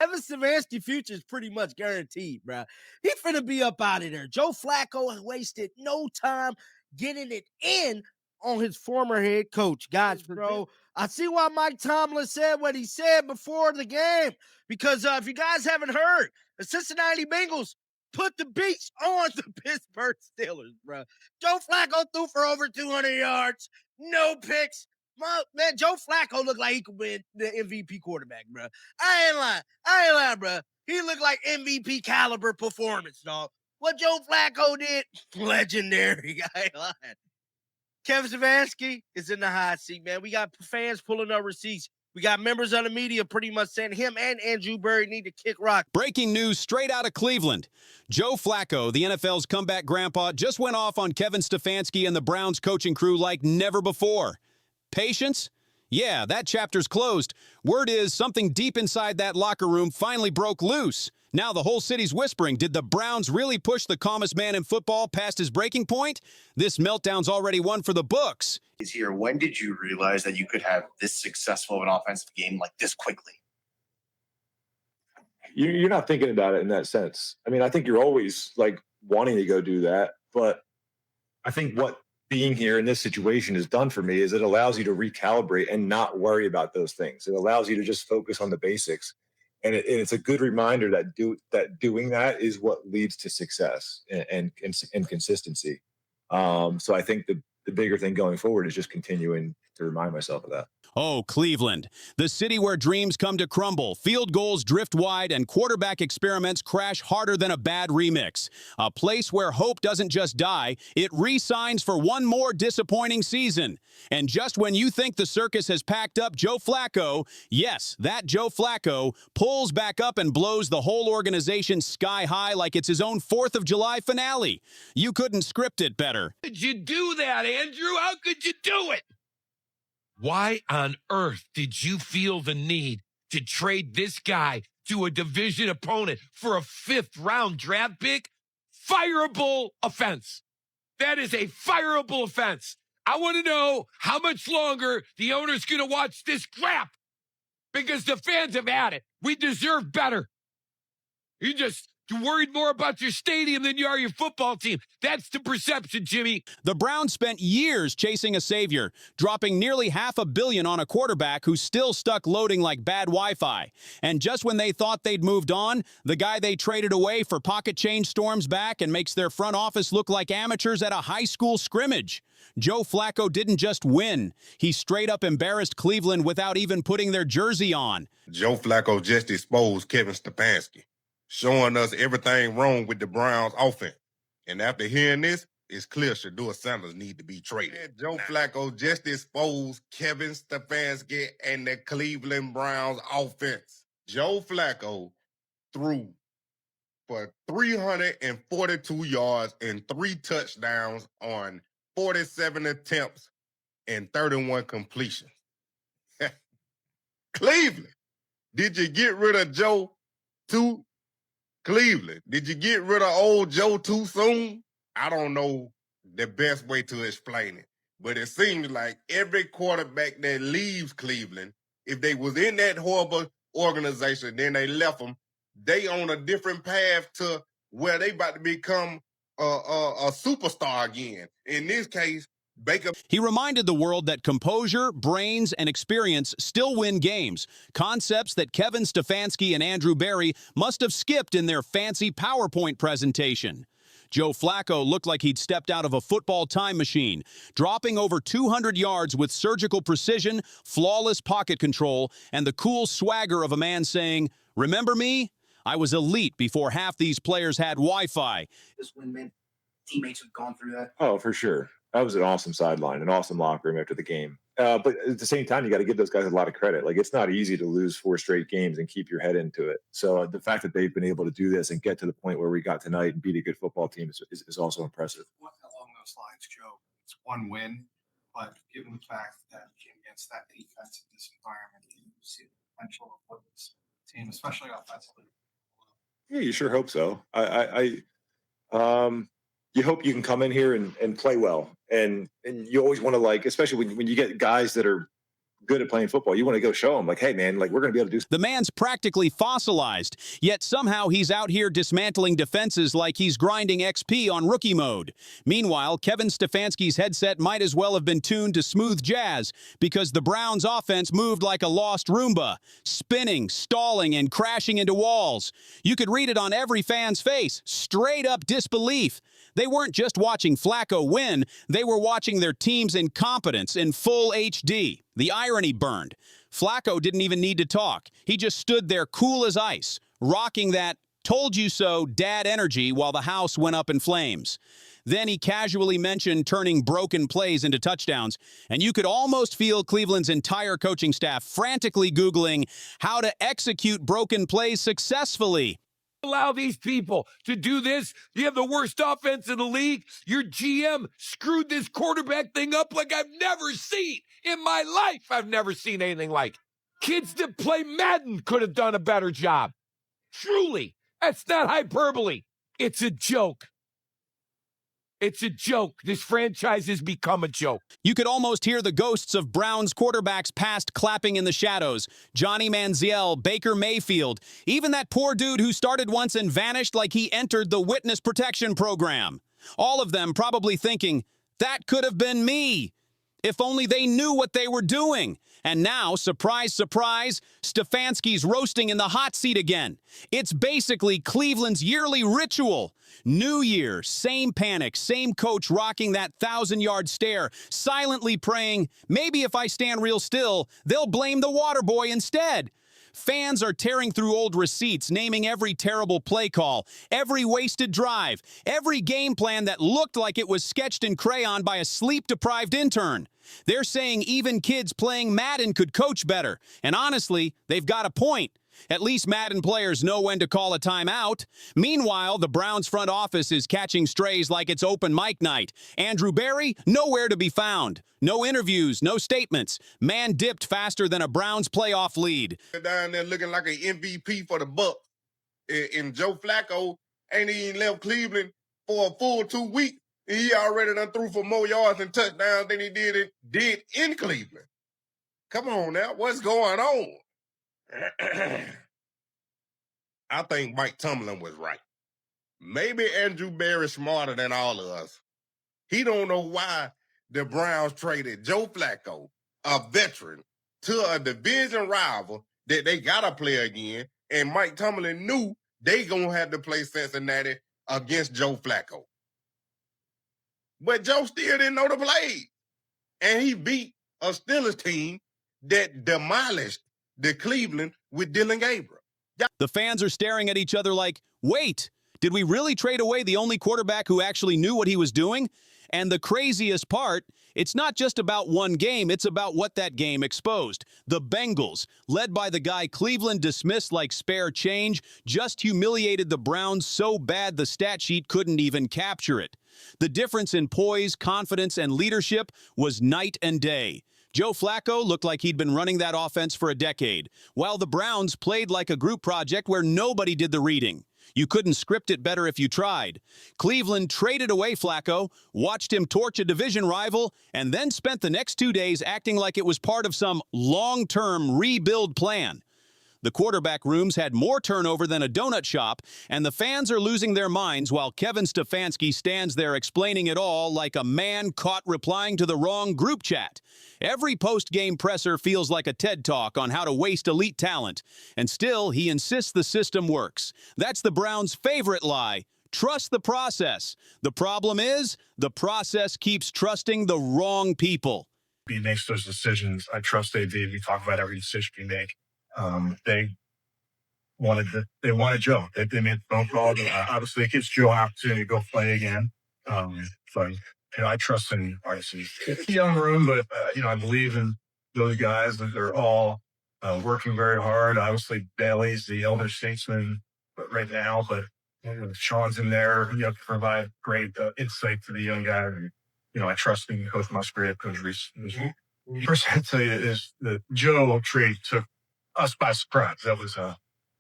Kevin Stefanski's future is pretty much guaranteed, bro. He finna be up out of there. Joe Flacco wasted no time getting it in on his former head coach. Guys, bro, I see why Mike Tomlin said what he said before the game. Because if you guys haven't heard, the Cincinnati Bengals put the beats on the Pittsburgh Steelers, bro. Joe Flacco threw for over 200 yards, no picks. Man, Joe Flacco looked like he could be the MVP quarterback, bro. I ain't lying, bro. He looked like MVP caliber performance, dog. What Joe Flacco did, legendary. I ain't lying. Kevin Stefanski is in the hot seat, man. We got fans pulling up receipts. We got members of the media pretty much saying him and Andrew Berry need to kick rock. Breaking news straight out of Cleveland. Joe Flacco, the NFL's comeback grandpa, just went off on Kevin Stefanski and the Browns coaching crew like never before. Patience? Yeah, that chapter's closed. Word is something deep inside that locker room finally broke loose. Now the whole city's whispering, did the Browns really push the calmest man in football past his breaking point? This meltdown's already one for the books. Is here. When did you realize that you could have this successful of an offensive game like this quickly? You're not thinking about it in that sense. I mean, I think you're always like wanting to go do that, but I think what being here in this situation has done for me is it allows you to recalibrate and not worry about those things. It allows you to just focus on the basics. And it's a good reminder that doing that is what leads to success and consistency. So I think the bigger thing going forward is just continuing to remind myself of that. Oh, Cleveland, the city where dreams come to crumble, field goals drift wide, and quarterback experiments crash harder than a bad remix. A place where hope doesn't just die, it re-signs for one more disappointing season. And just when you think the circus has packed up, Joe Flacco, yes, that Joe Flacco, pulls back up and blows the whole organization sky high like it's his own 4th of July finale. You couldn't script it better. How could you do that, Andrew? How could you do it? Why on earth did you feel the need to trade this guy to a division opponent for a 5th-round draft pick? Fireable offense. That is a fireable offense. I want to know how much longer the owner's going to watch this crap, because the fans have had it. We deserve better. You're worried more about your stadium than you are your football team. That's the perception, Jimmy. The Browns spent years chasing a savior, dropping nearly $500 million on a quarterback who's still stuck loading like bad Wi-Fi. And just when they thought they'd moved on, the guy they traded away for pocket change storms back and makes their front office look like amateurs at a high school scrimmage. Joe Flacco didn't just win. He straight up embarrassed Cleveland without even putting their jersey on. Joe Flacco just exposed Kevin Stefanski, showing us everything wrong with the Browns offense. And after hearing this, it's clear Shedeur Sanders need to be traded. Joe Flacco just exposed Kevin Stefanski and the Cleveland Browns offense. Joe Flacco threw for 342 yards and 3 touchdowns on 47 attempts and 31 completions. Cleveland, did you get rid of Joe too? Cleveland, did you get rid of old Joe too soon? I don't know the best way to explain it, but it seems like every quarterback that leaves Cleveland, if they was in that horrible organization, then they left them, they on a different path to where they about to become a superstar again. In this case, Baker. He reminded the world that composure, brains, and experience still win games, concepts that Kevin Stefanski and Andrew Berry must have skipped in their fancy PowerPoint presentation. Joe Flacco looked like he'd stepped out of a football time machine, dropping over 200 yards with surgical precision, flawless pocket control, and the cool swagger of a man saying, "Remember me? I was elite before half these players had Wi-Fi." This when teammates have gone through that. Oh, for sure. That was an awesome sideline, an awesome locker room after the game. But at the same time, you got to give those guys a lot of credit. Like, it's not easy to lose 4 straight games and keep your head into it. So the fact that they've been able to do this and get to the point where we got tonight and beat a good football team is also impressive. Along those lines, Joe, it's 1 win, but given the fact that against that defense in this environment, you see the potential of this team, especially offensively. Yeah, you sure hope so. You hope you can come in here and play well. And you always want to, like, especially when you get guys that are good at playing football. You want to go show them, like, hey, man, like, we're going to be able to do. The man's practically fossilized, yet somehow he's out here dismantling defenses like he's grinding XP on rookie mode. Meanwhile, Kevin Stefanski's headset might as well have been tuned to smooth jazz because the Browns' offense moved like a lost Roomba, spinning, stalling, and crashing into walls. You could read it on every fan's face, straight up disbelief. They weren't just watching Flacco win, they were watching their team's incompetence in full HD. The irony burned. Flacco didn't even need to talk. He just stood there cool as ice, rocking that told you so dad energy while the house went up in flames. Then he casually mentioned turning broken plays into touchdowns, and you could almost feel Cleveland's entire coaching staff frantically Googling how to execute broken plays successfully. Allow these people to do this. You have the worst offense in the league. Your GM screwed this quarterback thing up like I've never seen in my life. I've never seen anything like it. Kids that play Madden could have done a better job. Truly, that's not hyperbole. It's a joke. It's a joke. This franchise has become a joke. You could almost hear the ghosts of Browns quarterbacks past clapping in the shadows. Johnny Manziel, Baker Mayfield, even that poor dude who started once and vanished like he entered the witness protection program. All of them probably thinking, that could have been me. If only they knew what they were doing. And now, surprise, surprise, Stefanski's roasting in the hot seat again. It's basically Cleveland's yearly ritual. New Year, same panic, same coach rocking that 1,000-yard stare, silently praying, maybe if I stand real still, they'll blame the water boy instead. Fans are tearing through old receipts, naming every terrible play call, every wasted drive, every game plan that looked like it was sketched in crayon by a sleep-deprived intern. They're saying even kids playing Madden could coach better, and honestly, they've got a point. At least Madden players know when to call a timeout. Meanwhile, the Browns front office is catching strays like it's open mic night. Andrew Berry, nowhere to be found. No interviews, no statements. Man dipped faster than a Browns playoff lead. Down there looking like an MVP for the Bucs. And Joe Flacco ain't even left Cleveland for a full 2 weeks. He already done threw for more yards and touchdowns than he did in Cleveland. Come on now, what's going on? I think Mike Tomlin was right. Maybe Andrew Berry's smarter than all of us. He don't know why the Browns traded Joe Flacco, a veteran, to a division rival that they got to play again, and Mike Tomlin knew they gonna have to play Cincinnati against Joe Flacco. But Joe still didn't know the plays, and he beat a Steelers team that demolished the Cleveland with Dillon Gabriel. The fans are staring at each other like, wait, did we really trade away the only quarterback who actually knew what he was doing? And the craziest part, it's not just about one game, it's about what that game exposed. The Bengals, led by the guy Cleveland dismissed like spare change, just humiliated the Browns so bad the stat sheet couldn't even capture it. The difference in poise, confidence, and leadership was night and day. Joe Flacco looked like he'd been running that offense for a decade, while the Browns played like a group project where nobody did the reading. You couldn't script it better if you tried. Cleveland traded away Flacco, watched him torch a division rival, and then spent the next 2 days acting like it was part of some long-term rebuild plan. The quarterback rooms had more turnover than a donut shop, and the fans are losing their minds while Kevin Stefanski stands there explaining it all like a man caught replying to the wrong group chat. Every post-game presser feels like a TED Talk on how to waste elite talent, and still he insists the system works. That's the Browns' favorite lie. Trust the process. The problem is, the process keeps trusting the wrong people. He makes those decisions. I trust they did. We talk about every decision we make. They wanted Joe. They made the phone call. Obviously, it gives Joe an opportunity to go play again. I trust in obviously it's a young room, but I believe in those guys that they're all working very hard. Obviously, Bailey's the elder statesman right now, but Sean's in there. To provide great insight to the young guy. I trust in Coach Musgrave, Coach Reese. First, I'd say is the Joe trade took us by surprise. That was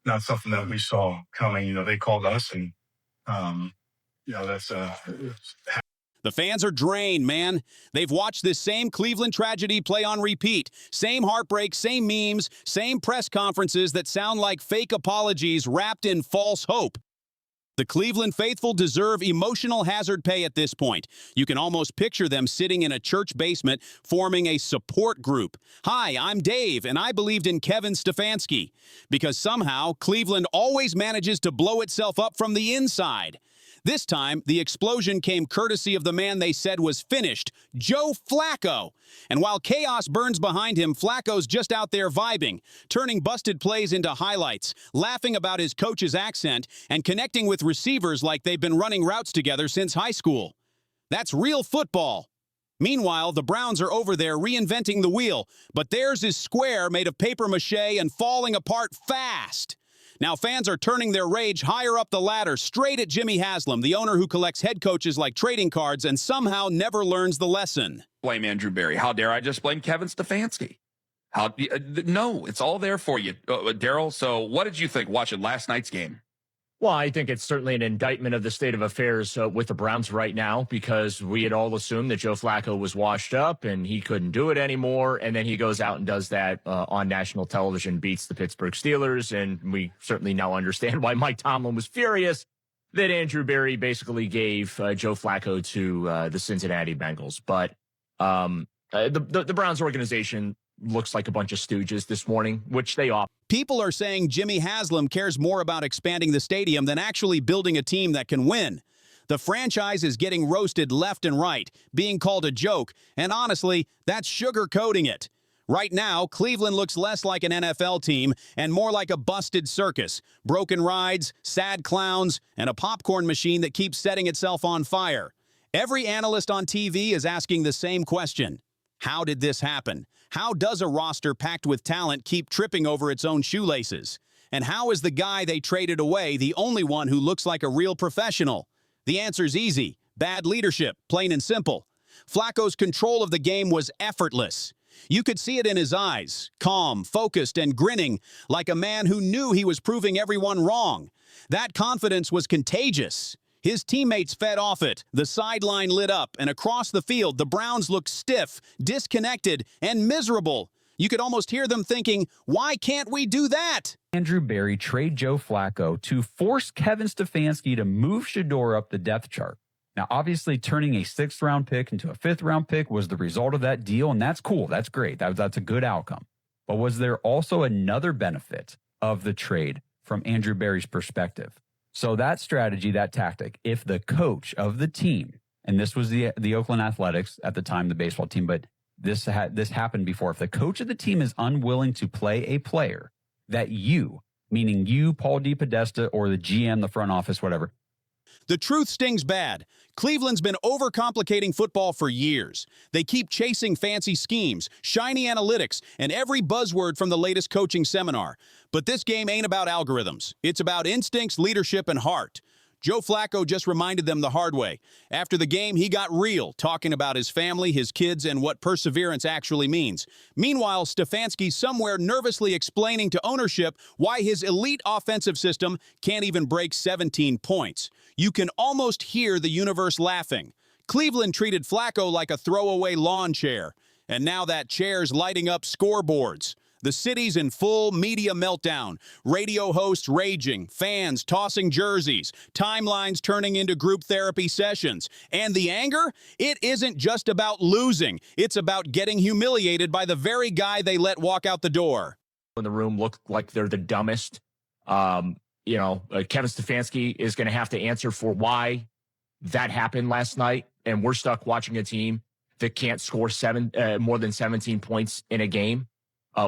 not something that we saw coming. They called us, and that's The fans are drained, man. They've watched this same Cleveland tragedy play on repeat. Same heartbreak, same memes, same press conferences that sound like fake apologies wrapped in false hope. The Cleveland faithful deserve emotional hazard pay at this point. You can almost picture them sitting in a church basement, forming a support group. Hi, I'm Dave, and I believed in Kevin Stefanski. Because somehow, Cleveland always manages to blow itself up from the inside. This time, the explosion came courtesy of the man they said was finished, Joe Flacco. And while chaos burns behind him, Flacco's just out there vibing, turning busted plays into highlights, laughing about his coach's accent, and connecting with receivers like they've been running routes together since high school. That's real football. Meanwhile, the Browns are over there reinventing the wheel, but theirs is square, made of papier-mâché and falling apart fast. Now fans are turning their rage higher up the ladder, straight at Jimmy Haslam, the owner who collects head coaches like trading cards and somehow never learns the lesson. Blame Andrew Berry. How dare I just blame Kevin Stefanski? No, it's all there for you. Daryl, so what did you think watching last night's game? Well, I think it's certainly an indictment of the state of affairs with the Browns right now, because we had all assumed that Joe Flacco was washed up and he couldn't do it anymore. And then he goes out and does that on national television, beats the Pittsburgh Steelers. And we certainly now understand why Mike Tomlin was furious that Andrew Berry basically gave Joe Flacco to the Cincinnati Bengals. But the Browns organization looks like a bunch of stooges this morning, which they are. People are saying Jimmy Haslam cares more about expanding the stadium than actually building a team that can win. The franchise is getting roasted left and right, being called a joke, and honestly, that's sugarcoating it. Right now, Cleveland looks less like an NFL team and more like a busted circus. Broken rides, sad clowns, and a popcorn machine that keeps setting itself on fire. Every analyst on TV is asking the same question. How did this happen? How does a roster packed with talent keep tripping over its own shoelaces? And how is the guy they traded away the only one who looks like a real professional? The answer's easy. Bad leadership, plain and simple. Flacco's control of the game was effortless. You could see it in his eyes, calm, focused, and grinning, like a man who knew he was proving everyone wrong. That confidence was contagious. His teammates fed off it, the sideline lit up, and across the field, the Browns looked stiff, disconnected, and miserable. You could almost hear them thinking, why can't we do that? Andrew Berry trade Joe Flacco to force Kevin Stefanski to move Shedeur up the depth chart. Now, obviously, turning a 6th-round pick into a 5th-round pick was the result of that deal, and that's cool. That's great. That's a good outcome. But was there also another benefit of the trade from Andrew Berry's perspective? So that strategy, that tactic, if the coach of the team, and this was the Oakland Athletics at the time, the baseball team, but this happened before. If the coach of the team is unwilling to play a player that you, meaning you, Paul DePodesta, or the GM, the front office, whatever. The truth stings bad. Cleveland's been overcomplicating football for years. They keep chasing fancy schemes, shiny analytics, and every buzzword from the latest coaching seminar. But this game ain't about algorithms. It's about instincts, leadership, and heart. Joe Flacco just reminded them the hard way. After the game, he got real, talking about his family, his kids, and what perseverance actually means. Meanwhile, Stefanski's somewhere nervously explaining to ownership why his elite offensive system can't even break 17 points. You can almost hear the universe laughing. Cleveland treated Flacco like a throwaway lawn chair, and now that chair's lighting up scoreboards. The city's in full media meltdown. Radio hosts raging, fans tossing jerseys, timelines turning into group therapy sessions. And the anger? It isn't just about losing. It's about getting humiliated by the very guy they let walk out the door. In the room look like they're the dumbest. Kevin Stefanski is going to have to answer for why that happened last night. And we're stuck watching a team that can't score more than 17 points in a game.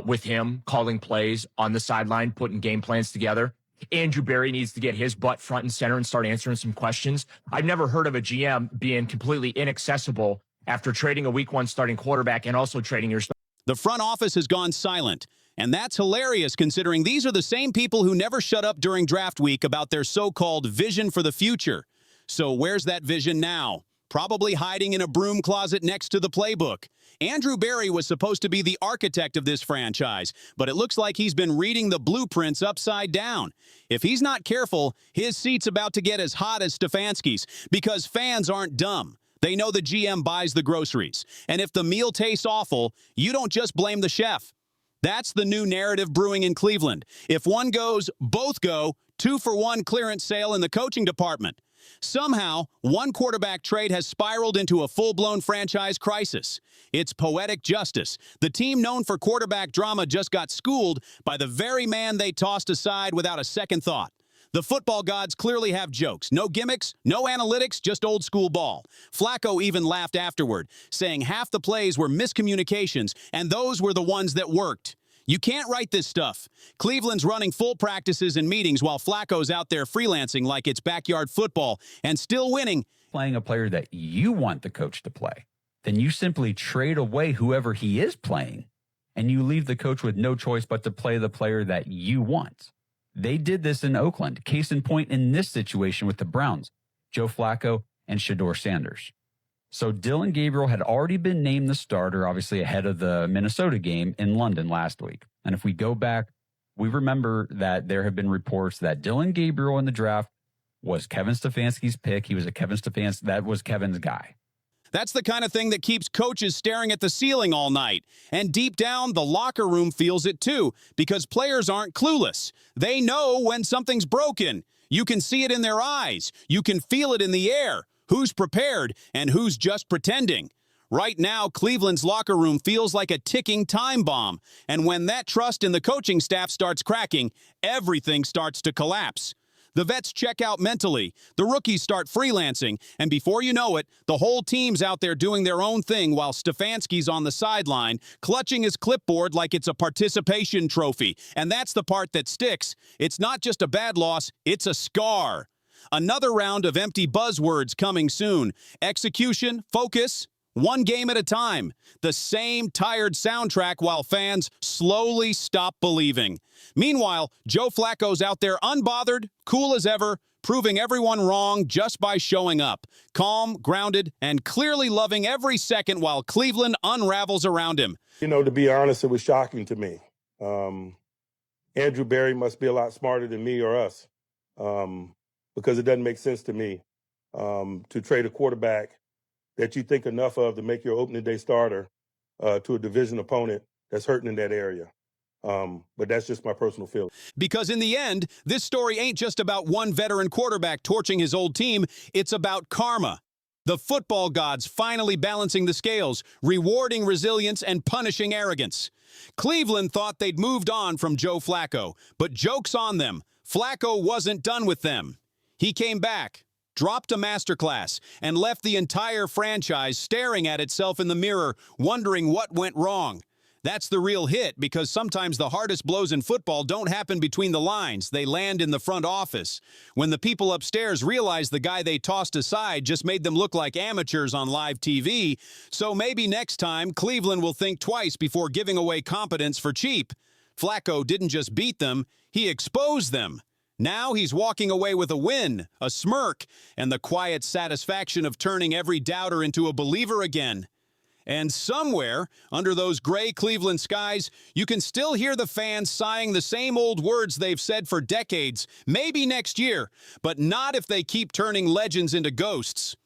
With him calling plays on the sideline, putting game plans together. Andrew Berry needs to get his butt front and center and start answering some questions. I've never heard of a GM being completely inaccessible after trading a week 1 starting quarterback and also trading your... The front office has gone silent, and that's hilarious considering these are the same people who never shut up during draft week about their so-called vision for the future. So where's that vision now? Probably hiding in a broom closet next to the playbook. Andrew Berry was supposed to be the architect of this franchise, but it looks like he's been reading the blueprints upside down. If he's not careful, his seat's about to get as hot as Stefanski's, because fans aren't dumb. They know the GM buys the groceries, and if the meal tastes awful, you don't just blame the chef. That's the new narrative brewing in Cleveland. If one goes, both go, 2-for-1 clearance sale in the coaching department. Somehow, one quarterback trade has spiraled into a full-blown franchise crisis. It's poetic justice. The team known for quarterback drama just got schooled by the very man they tossed aside without a second thought. The football gods clearly have jokes. No gimmicks, no analytics, just old school ball. Flacco even laughed afterward, saying half the plays were miscommunications, and those were the ones that worked. You can't write this stuff. Cleveland's running full practices and meetings while Flacco's out there freelancing like it's backyard football and still winning. Playing a player that you want the coach to play, then you simply trade away whoever he is playing, and you leave the coach with no choice but to play the player that you want. They did this in Oakland. Case in point in this situation with the Browns, Joe Flacco and Shedeur Sanders. So Dillon Gabriel had already been named the starter, obviously ahead of the Minnesota game in London last week. And if we go back, we remember that there have been reports that Dillon Gabriel in the draft was Kevin Stefanski's pick. He was a Kevin Stefanski. That was Kevin's guy. That's the kind of thing that keeps coaches staring at the ceiling all night. And deep down, the locker room feels it too, because players aren't clueless. They know when something's broken. You can see it in their eyes. You can feel it in the air. Who's prepared and who's just pretending? Right now, Cleveland's locker room feels like a ticking time bomb. And when that trust in the coaching staff starts cracking, everything starts to collapse. The vets check out mentally, the rookies start freelancing, and before you know it, the whole team's out there doing their own thing while Stefanski's on the sideline, clutching his clipboard like it's a participation trophy. And that's the part that sticks. It's not just a bad loss, it's a scar. Another round of empty buzzwords coming soon. Execution, focus, one game at a time. The same tired soundtrack while fans slowly stop believing. Meanwhile, Joe Flacco's out there unbothered, cool as ever, proving everyone wrong just by showing up. Calm, grounded, and clearly loving every second while Cleveland unravels around him. You know, to be honest, it was shocking to me. Andrew Berry must be a lot smarter than me or us. Because it doesn't make sense to me to trade a quarterback that you think enough of to make your opening day starter to a division opponent that's hurting in that area. But that's just my personal feeling. Because in the end, this story ain't just about one veteran quarterback torching his old team. It's about karma. The football gods finally balancing the scales, rewarding resilience and punishing arrogance. Cleveland thought they'd moved on from Joe Flacco, but joke's on them. Flacco wasn't done with them. He came back, dropped a masterclass, and left the entire franchise staring at itself in the mirror, wondering what went wrong. That's the real hit, because sometimes the hardest blows in football don't happen between the lines. They land in the front office. When the people upstairs realize the guy they tossed aside just made them look like amateurs on live TV. So maybe next time, Cleveland will think twice before giving away competence for cheap. Flacco didn't just beat them, he exposed them. Now he's walking away with a win, a smirk, and the quiet satisfaction of turning every doubter into a believer again. And somewhere, under those gray Cleveland skies, you can still hear the fans sighing the same old words they've said for decades, maybe next year, but not if they keep turning legends into ghosts.